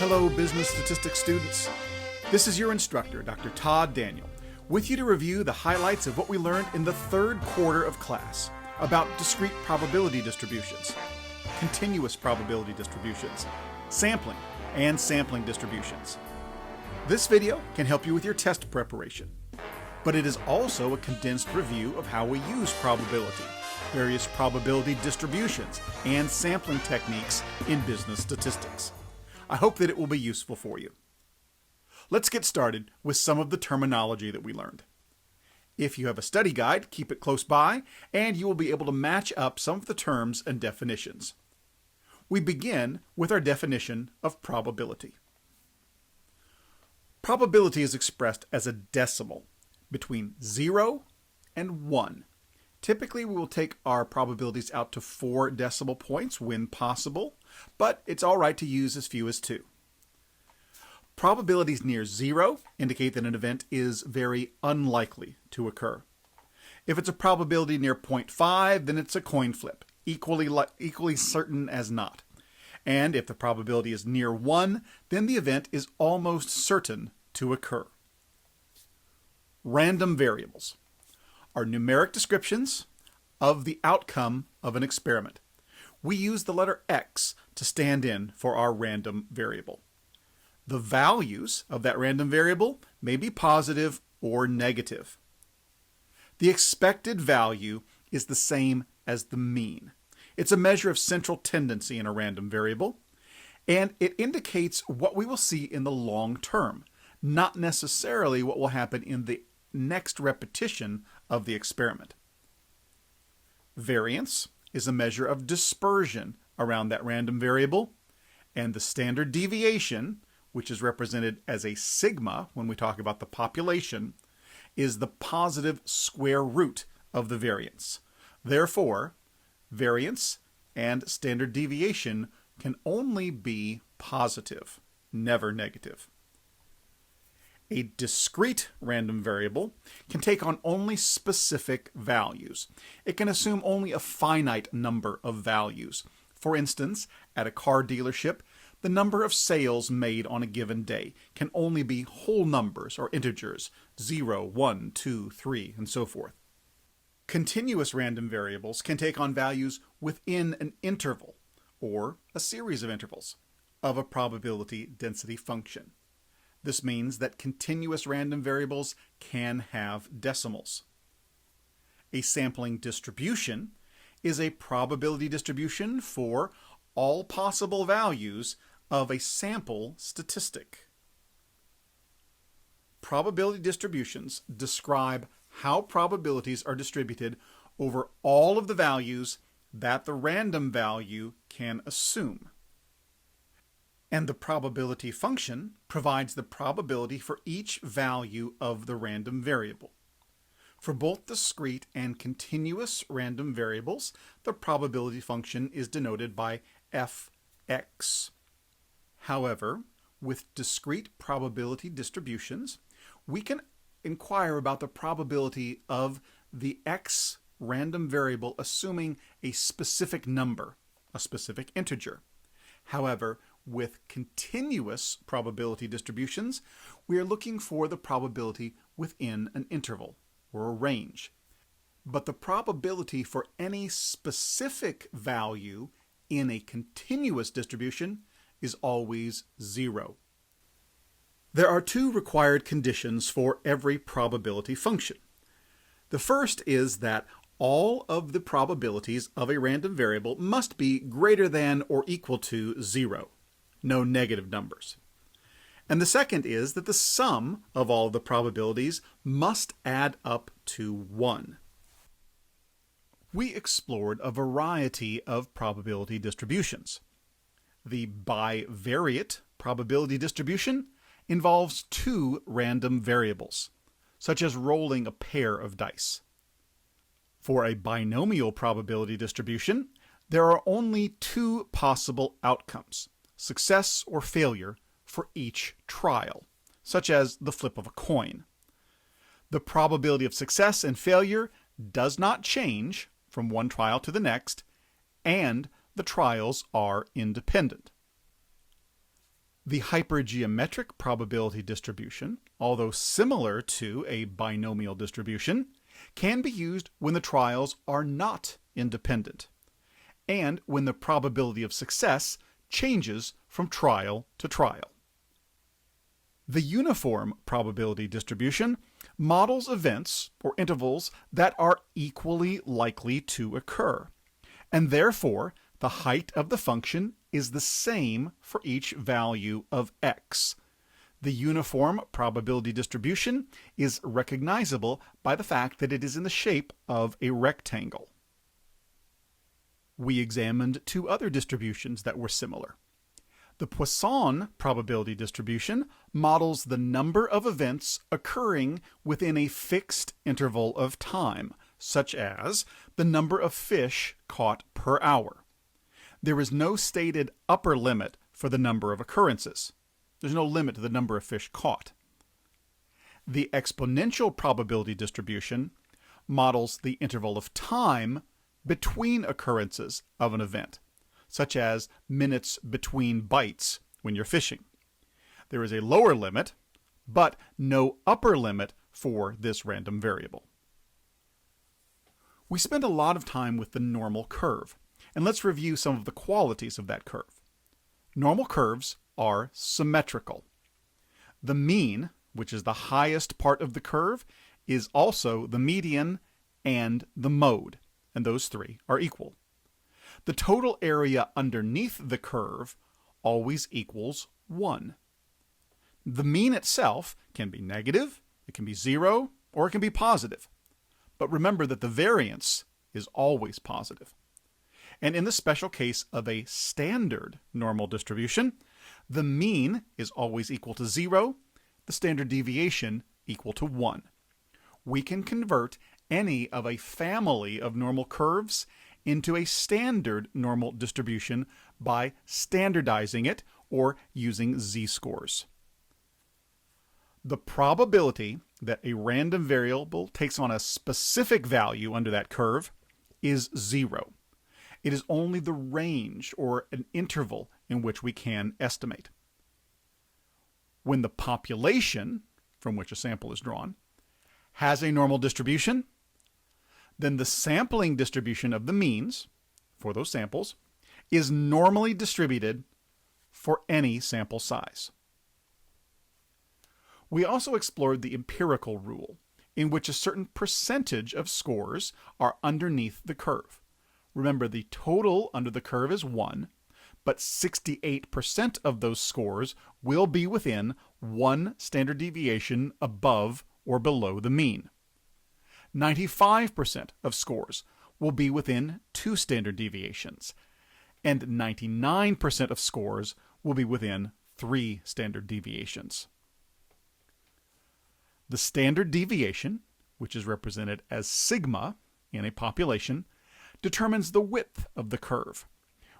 Hello, business statistics students. This is your instructor, Dr. Todd Daniel, with you to review the highlights of what we learned in the third quarter of class about discrete probability distributions, continuous probability distributions, sampling, and sampling distributions. This video can help you with your test preparation, but it is also a condensed review of how we use probability, various probability distributions, and sampling techniques in business statistics. I hope that it will be useful for you. Let's get started with some of the terminology that we learned. If you have a study guide, keep it close by, and you will be able to match up some of the terms and definitions. We begin with our definition of probability. Probability is expressed as a decimal between 0 and 1. Typically, we will take our probabilities out to 4 decimal points when possible, but it's all right to use as few as 2. Probabilities near 0 indicate that an event is very unlikely to occur. If it's a probability near 0.5, then it's a coin flip, equally certain as not. And if the probability is near 1, then the event is almost certain to occur. Random variables are numeric descriptions of the outcome of an experiment. We use the letter X to stand in for our random variable. The values of that random variable may be positive or negative. The expected value is the same as the mean. It's a measure of central tendency in a random variable, and it indicates what we will see in the long term, not necessarily what will happen in the next repetition of the experiment. Variance is a measure of dispersion around that random variable, and the standard deviation, which is represented as a sigma when we talk about the population, is the positive square root of the variance. Therefore, variance and standard deviation can only be positive, never negative. A discrete random variable can take on only specific values. It can assume only a finite number of values. For instance, at a car dealership, the number of sales made on a given day can only be whole numbers or integers, 0, 1, 2, 3, and so forth. Continuous random variables can take on values within an interval, or a series of intervals, of a probability density function. This means that continuous random variables can have decimals. A sampling distribution is a probability distribution for all possible values of a sample statistic. Probability distributions describe how probabilities are distributed over all of the values that the random value can assume. And the probability function provides the probability for each value of the random variable. For both discrete and continuous random variables, the probability function is denoted by fx. However, with discrete probability distributions, we can inquire about the probability of the x random variable assuming a specific number, a specific integer. However, with continuous probability distributions, we are looking for the probability within an interval or a range. But the probability for any specific value in a continuous distribution is always 0. There are 2 required conditions for every probability function. The first is that all of the probabilities of a random variable must be greater than or equal to 0. No negative numbers. And the second is that the sum of all the probabilities must add up to 1. We explored a variety of probability distributions. The bivariate probability distribution involves 2 random variables, such as rolling a pair of dice. For a binomial probability distribution, there are only 2 possible outcomes, success or failure, for each trial, such as the flip of a coin. The probability of success and failure does not change from one trial to the next, and the trials are independent. The hypergeometric probability distribution, although similar to a binomial distribution, can be used when the trials are not independent, and when the probability of success changes from trial to trial. The uniform probability distribution models events or intervals that are equally likely to occur, and therefore the height of the function is the same for each value of x. The uniform probability distribution is recognizable by the fact that it is in the shape of a rectangle. We examined two other distributions that were similar. The Poisson probability distribution models the number of events occurring within a fixed interval of time, such as the number of fish caught per hour. There is no stated upper limit for the number of occurrences. There's no limit to the number of fish caught. The exponential probability distribution models the interval of time between occurrences of an event, such as minutes between bites when you're fishing. There is a lower limit, but no upper limit for this random variable. We spent a lot of time with the normal curve, and let's review some of the qualities of that curve. Normal curves are symmetrical. The mean, which is the highest part of the curve, is also the median and the mode, and those three are equal. The total area underneath the curve always equals 1. The mean itself can be negative, it can be 0, or it can be positive. But remember that the variance is always positive. And in the special case of a standard normal distribution, the mean is always equal to 0, the standard deviation equal to 1. We can convert any of a family of normal curves into a standard normal distribution by standardizing it or using z-scores. The probability that a random variable takes on a specific value under that curve is 0. It is only the range or an interval in which we can estimate. When the population, from which a sample is drawn, has a normal distribution, then the sampling distribution of the means for those samples is normally distributed for any sample size. We also explored the empirical rule, in which a certain percentage of scores are underneath the curve. Remember, the total under the curve is 1, but 68% of those scores will be within 1 standard deviation above or below the mean. 95% of scores will be within 2 standard deviations, and 99% of scores will be within 3 standard deviations. The standard deviation, which is represented as sigma in a population, determines the width of the curve.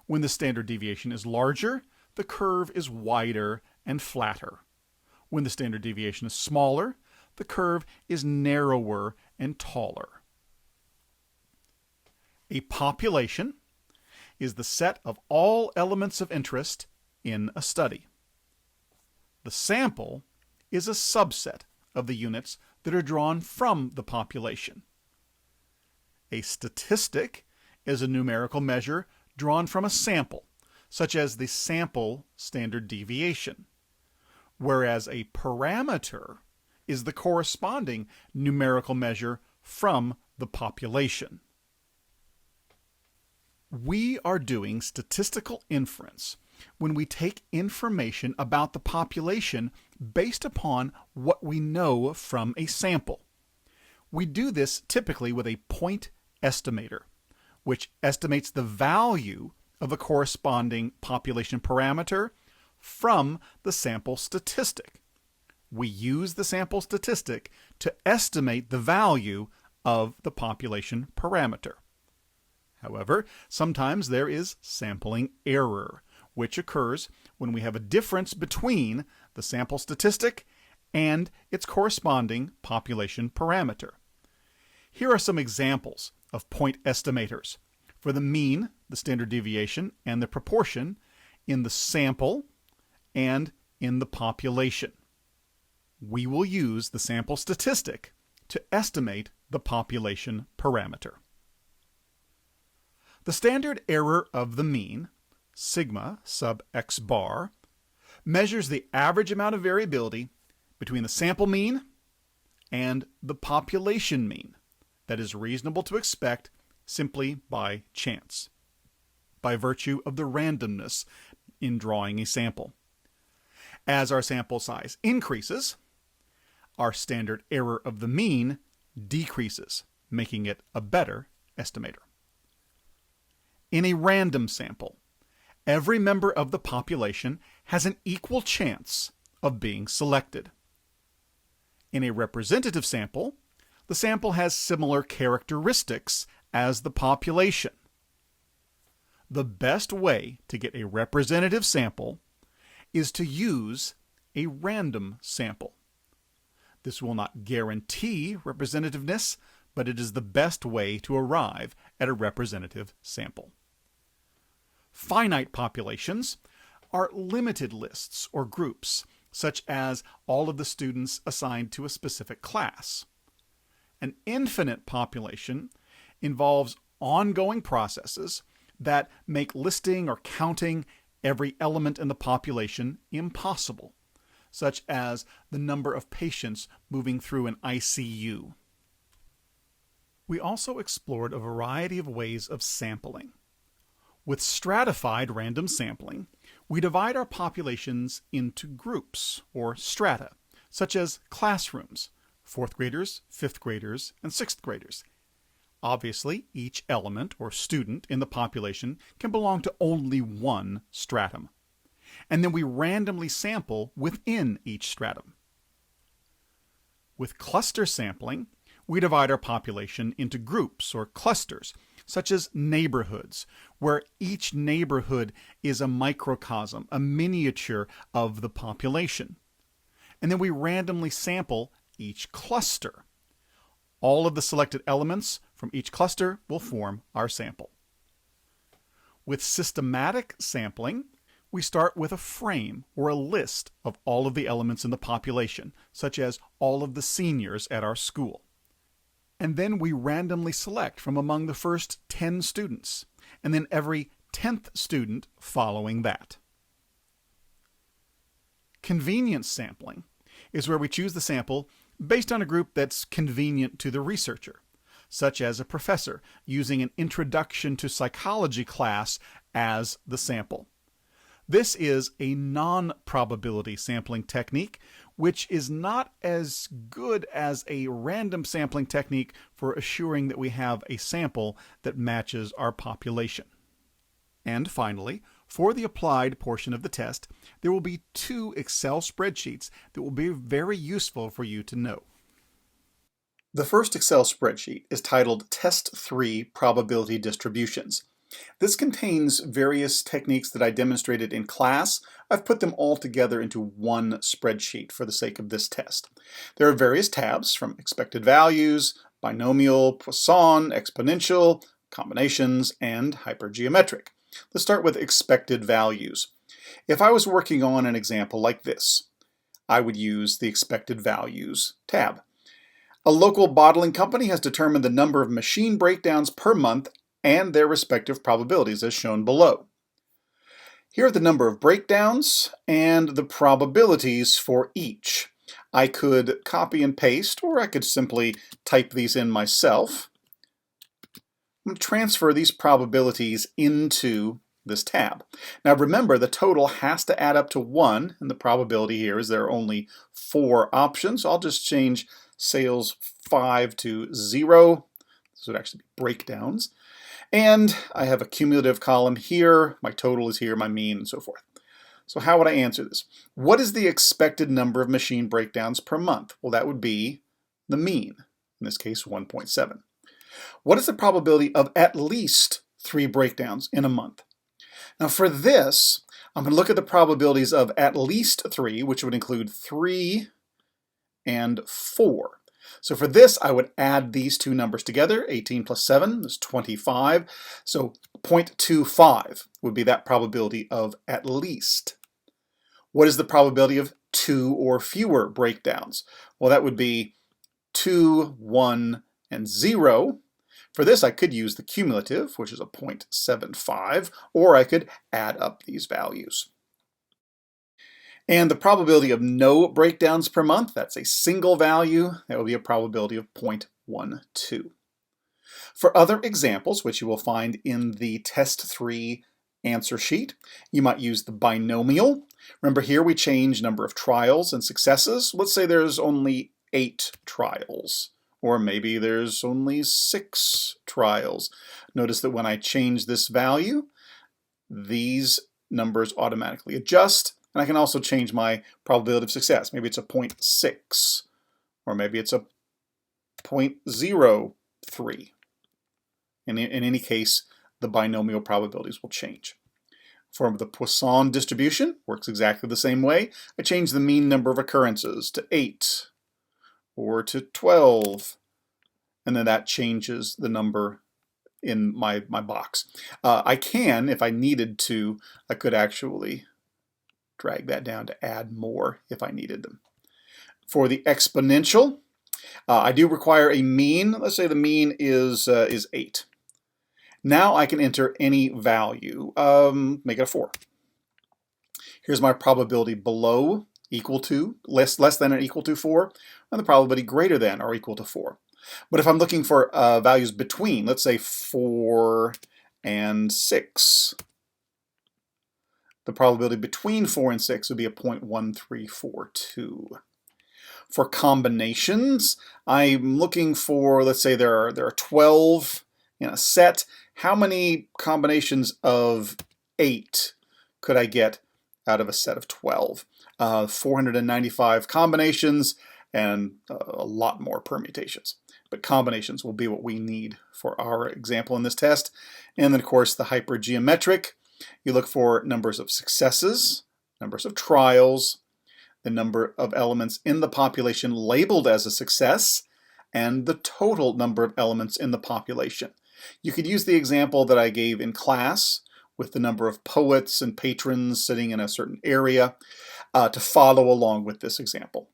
When the standard deviation is larger, the curve is wider and flatter. When the standard deviation is smaller, the curve is narrower and taller. A population is the set of all elements of interest in a study. The sample is a subset of the units that are drawn from the population. A statistic is a numerical measure drawn from a sample, such as the sample standard deviation, whereas a parameter is the corresponding numerical measure from the population. We are doing statistical inference when we take information about the population based upon what we know from a sample. We do this typically with a point estimator, which estimates the value of a corresponding population parameter from the sample statistic. We use the sample statistic to estimate the value of the population parameter. However, sometimes there is sampling error, which occurs when we have a difference between the sample statistic and its corresponding population parameter. Here are some examples of point estimators for the mean, the standard deviation, and the proportion in the sample and in the population. We will use the sample statistic to estimate the population parameter. The standard error of the mean, sigma sub x bar, measures the average amount of variability between the sample mean and the population mean that is reasonable to expect simply by chance, by virtue of the randomness in drawing a sample. As our sample size increases, our standard error of the mean decreases, making it a better estimator. In a random sample, every member of the population has an equal chance of being selected. In a representative sample, the sample has similar characteristics as the population. The best way to get a representative sample is to use a random sample. This will not guarantee representativeness, but it is the best way to arrive at a representative sample. Finite populations are limited lists or groups, such as all of the students assigned to a specific class. An infinite population involves ongoing processes that make listing or counting every element in the population impossible, such as the number of patients moving through an ICU. We also explored a variety of ways of sampling. With stratified random sampling, we divide our populations into groups, or strata, such as classrooms, 4th graders, 5th graders, and 6th graders. Obviously, each element or student in the population can belong to only one stratum. And then we randomly sample within each stratum. With cluster sampling, we divide our population into groups or clusters, such as neighborhoods, where each neighborhood is a microcosm, a miniature of the population. And then we randomly sample each cluster. All of the selected elements from each cluster will form our sample. With systematic sampling, we start with a frame or a list of all of the elements in the population, such as all of the seniors at our school. And then we randomly select from among the first 10 students, and then every 10th student following that. Convenience sampling is where we choose the sample based on a group that's convenient to the researcher, such as a professor using an Introduction to Psychology class as the sample. This is a non-probability sampling technique, which is not as good as a random sampling technique for assuring that we have a sample that matches our population. And finally, for the applied portion of the test, there will be 2 Excel spreadsheets that will be very useful for you to know. The first Excel spreadsheet is titled Test 3 Probability Distributions. This contains various techniques that I demonstrated in class. I've put them all together into one spreadsheet for the sake of this test. There are various tabs from expected values, binomial, Poisson, exponential, combinations, and hypergeometric. Let's start with expected values. If I was working on an example like this, I would use the expected values tab. A local bottling company has determined the number of machine breakdowns per month and their respective probabilities as shown below. Here are the number of breakdowns and the probabilities for each. I could copy and paste, or I could simply type these in myself. I'm going to transfer these probabilities into this tab. Now remember, the total has to add up to 1, and the probability here is there are only 4 options. I'll just change sales 5 to 0. This would actually be breakdowns. And I have a cumulative column here, my total is here, my mean, and so forth. So how would I answer this? What is the expected number of machine breakdowns per month? Well, that would be the mean, in this case 1.7. What is the probability of at least 3 breakdowns in a month? Now for this, I'm going to look at the probabilities of at least 3, which would include 3 and 4. So for this, I would add these 2 numbers together. 18 plus 7 is 25. So 0.25 would be that probability of at least. What is the probability of 2 or fewer breakdowns? Well, that would be 2, 1, and 0. For this, I could use the cumulative, which is a 0.75, or I could add up these values. And the probability of no breakdowns per month, that's a single value. That would be a probability of 0.12. For other examples, which you will find in the Test 3 answer sheet, you might use the binomial. Remember here we change number of trials and successes. Let's say there's only 8 trials, or maybe there's only 6 trials. Notice that when I change this value, these numbers automatically adjust, and I can also change my probability of success. Maybe it's a 0.6, or maybe it's a 0.03. In any case, the binomial probabilities will change. For the Poisson distribution, works exactly the same way. I change the mean number of occurrences to 8 or to 12, and then that changes the number in my box. I can, if I needed to, I could actually drag that down to add more if I needed them. For the exponential, I do require a mean. Let's say the mean is 8. Now I can enter any value, make it a 4. Here's my probability below equal to, less than or equal to 4, and the probability greater than or equal to 4. But if I'm looking for values between, let's say 4 and 6, the probability between 4 and 6 would be a 0.1342. For combinations, I'm looking for, let's say there are 12 in a set. How many combinations of 8 could I get out of a set of 12? 495 combinations and a lot more permutations. But combinations will be what we need for our example in this test. And then, of course, the hypergeometric. You look for numbers of successes, numbers of trials, the number of elements in the population labeled as a success, and the total number of elements in the population. You could use the example that I gave in class with the number of poets and patrons sitting in a certain area to follow along with this example.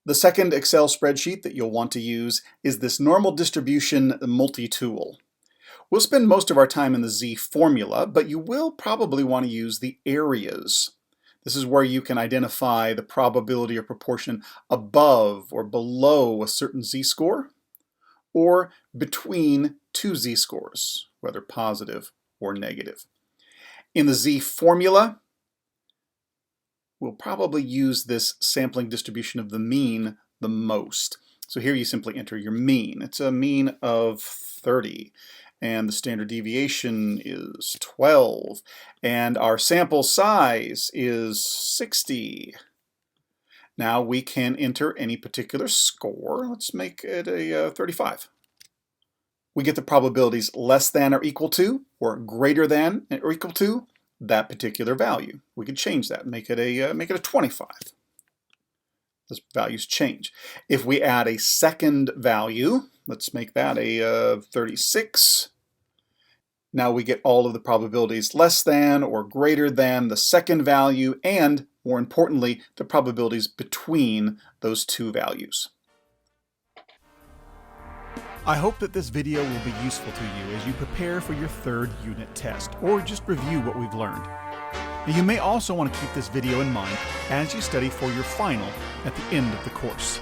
The second Excel spreadsheet that you'll want to use is this normal distribution multi-tool. We'll spend most of our time in the Z formula, but you will probably want to use the areas. This is where you can identify the probability or proportion above or below a certain Z-score, or between 2 Z-scores, whether positive or negative. In the Z formula, we'll probably use this sampling distribution of the mean the most. So here you simply enter your mean. It's a mean of 30, and the standard deviation is 12, and our sample size is 60. Now we can enter any particular score. Let's make it a 35. We get the probabilities less than or equal to, or greater than or equal to, that particular value. We could change that and make it a 25. Those values change. If we add a second value, let's make that a 36. Now we get all of the probabilities less than or greater than the second value, and more importantly, the probabilities between those two values. I hope that this video will be useful to you as you prepare for your third unit test, or just review what we've learned. Now, you may also want to keep this video in mind as you study for your final at the end of the course.